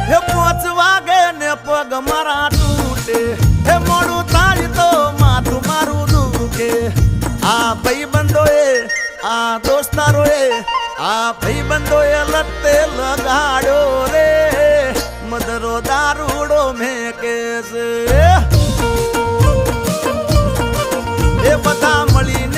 હે 5 વાગે ને પગ મારા તૂટે, હે મોડું થાય તો માથું મારું દુખે. આ ભાઈબંધોએ, આ દોસ્તારોએ, આ ભાઈબંધોએ લતે લગાડ્યો રે, મદરો દારૂડો મેકે છે. એ બધા મળીને